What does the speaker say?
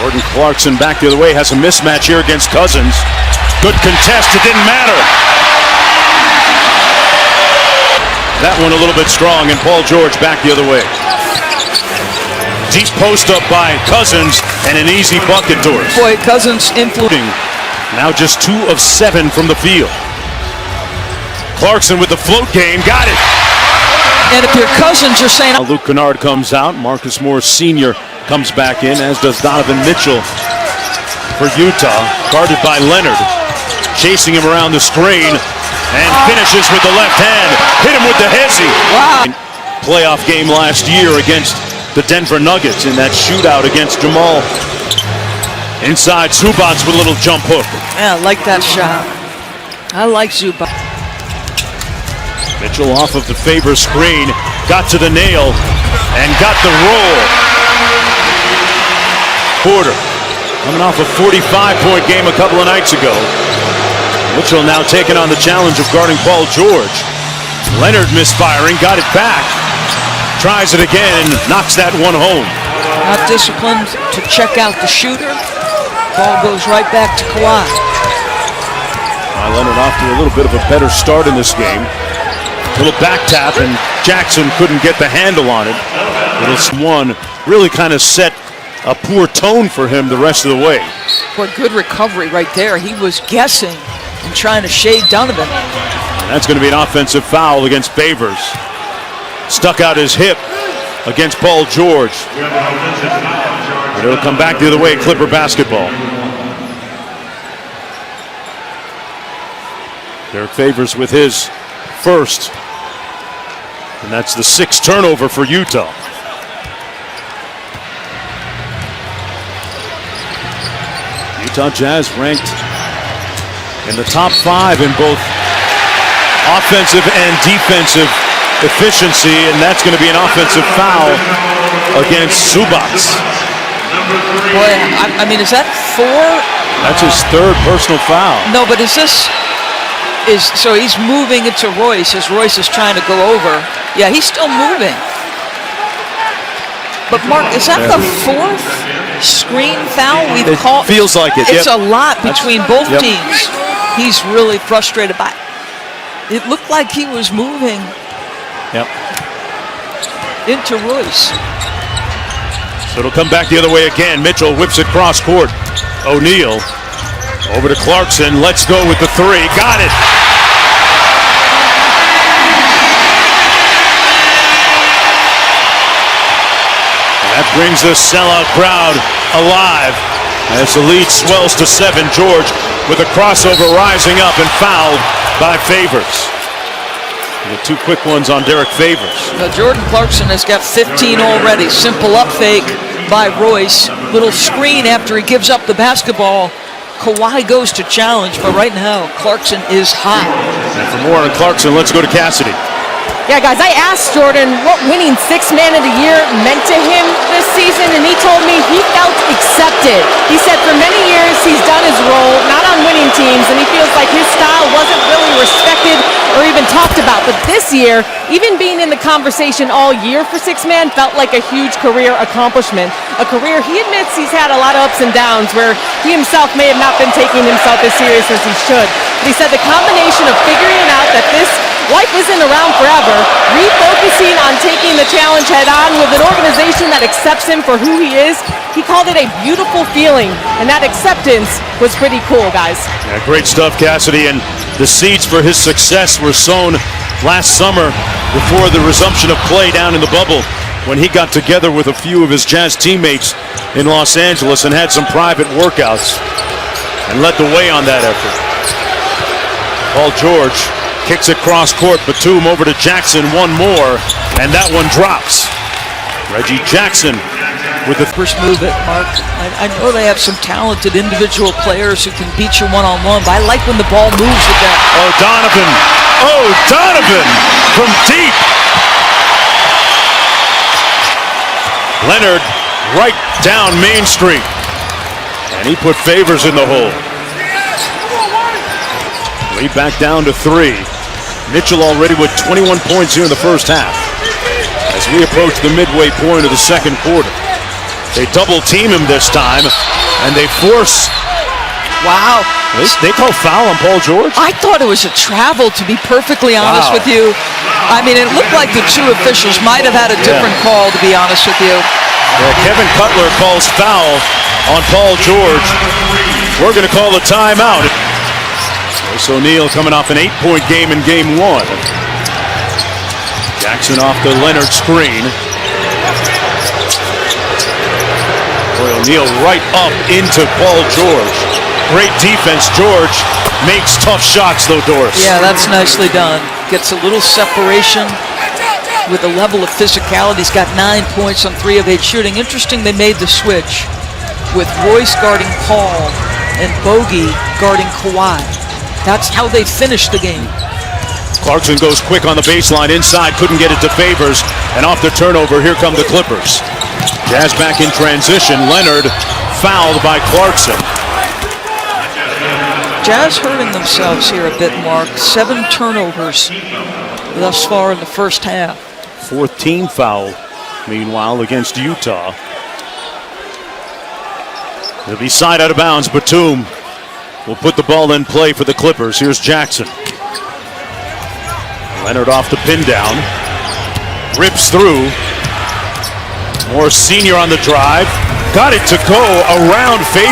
Jordan Clarkson back the other way, has a mismatch here against Cousins. Good contest, it didn't matter. That one a little bit strong, and Paul George back the other way. Deep post up by Cousins, and an easy bucket doors. Boy, Cousins influencing. Now just 2 of 7 from the field. Clarkson with the float game, got it. And if you're Cousins, you're saying... Luke Kennard comes out, Marcus Morris Sr. comes back in, as does Donovan Mitchell for Utah. Guarded by Leonard, chasing him around the screen, and finishes with the left hand. Hit him with the hezzy. Wow. Playoff game last year against the Denver Nuggets in that shootout against Jamal. Inside, Zubac with a little jump hook. Yeah, I like that shot. I like Zubac. Mitchell off of the favor screen, got to the nail, and got the roll. Porter, coming off a 45-point game a couple of nights ago. Mitchell now taking on the challenge of guarding Paul George. Leonard misfiring, got it back. Tries it again, knocks that one home. Not disciplined to check out the shooter. Ball goes right back to Kawhi. Leonard off to a little bit of a better start in this game. Little back tap, and Jackson couldn't get the handle on it. Little one really kind of set a poor tone for him the rest of the way. Boy, good recovery right there. He was guessing and trying to shade Donovan. And that's going to be an offensive foul against Favors. Stuck out his hip against Paul George. And it'll come back the other way, Clipper basketball. Derek Favors with his first. And that's the 6th turnover for Utah. Utah Jazz ranked in the top 5 in both offensive and defensive efficiency, and that's going to be an offensive foul against Zubac. Boy, I mean, is that 4? That's his 3rd personal foul. No, but so he's moving into Royce as Royce is trying to go over. Yeah, he's still moving. But Mark, is that the 4th screen foul we've called? It feels like it. It's a lot between both teams. He's really frustrated by it. It looked like he was moving into Royce. So it'll come back the other way again. Mitchell whips it cross court. O'Neal over to Clarkson. Let's go with the 3. Got it. That brings the sellout crowd alive as the lead swells to 7. George with a crossover rising up and fouled by Favors. The 2 quick ones on Derek Favors. Now Jordan Clarkson has got 15 already. Simple up fake by Royce. Little screen after he gives up the basketball. Kawhi goes to challenge, but right now Clarkson is hot. And for more on Clarkson, let's go to Cassidy. Yeah, guys, I asked Jordan what winning 6th Man of the Year meant to him this season, and he told me he felt accepted. He said for many years he's done his role, not on winning teams, and he feels like his style wasn't really respected or even talked about. But this year, even being in the conversation all year for 6th Man felt like a huge career accomplishment. A career he admits he's had a lot of ups and downs where he himself may have not been taking himself as serious as he should. But he said the combination of figuring out that this life isn't around forever, refocusing on taking the challenge head on with an organization that accepts him for who he is. He called it a beautiful feeling, and that acceptance was pretty cool, guys. Yeah, great stuff, Cassidy, and the seeds for his success were sown last summer before the resumption of play down in the bubble, when he got together with a few of his Jazz teammates in Los Angeles and had some private workouts and led the way on that effort. Paul George kicks it cross court. Batum over to Jackson. One more, and that one drops. Reggie Jackson with the first move at Mark. I know they have some talented individual players who can beat you one-on-one, but I like when the ball moves with that. Oh, Donovan. Oh, Donovan from deep. Leonard right down Main Street. And he put Favors in the hole. Lead back down to 3. Mitchell already with 21 points here in the first half as we approach the midway point of the second quarter. They double team him this time, and they force. Wow. They call foul on Paul George? I thought it was a travel, to be perfectly honest Wow. with you. I mean, it looked like the two officials might have had a different call, to be honest with you. Yeah, Kevin Cutler calls foul on Paul George. We're going to call a timeout. Royce O'Neal coming off an 8-point game in game 1. Jackson off the Leonard screen. Boy, O'Neal right up into Paul George. Great defense. George makes tough shots, though, Doris. Yeah, that's nicely done. Gets a little separation with a level of physicality. He's got 9 points on 3 of 8 shooting. Interesting they made the switch with Royce guarding Paul and Bogey guarding Kawhi. That's how they finished the game. Clarkson goes quick on the baseline inside, couldn't get it to Favors, and off the turnover, here come the Clippers. Jazz back in transition. Leonard fouled by Clarkson. Jazz hurting themselves here a bit, Mark. 7 turnovers thus far in the first half. 4th team foul, meanwhile, against Utah. It'll be side out of bounds. Batum will put the ball in play for the Clippers. Here's Jackson. Leonard off the pin down. Rips through. More senior on the drive. Got it to go around Favors.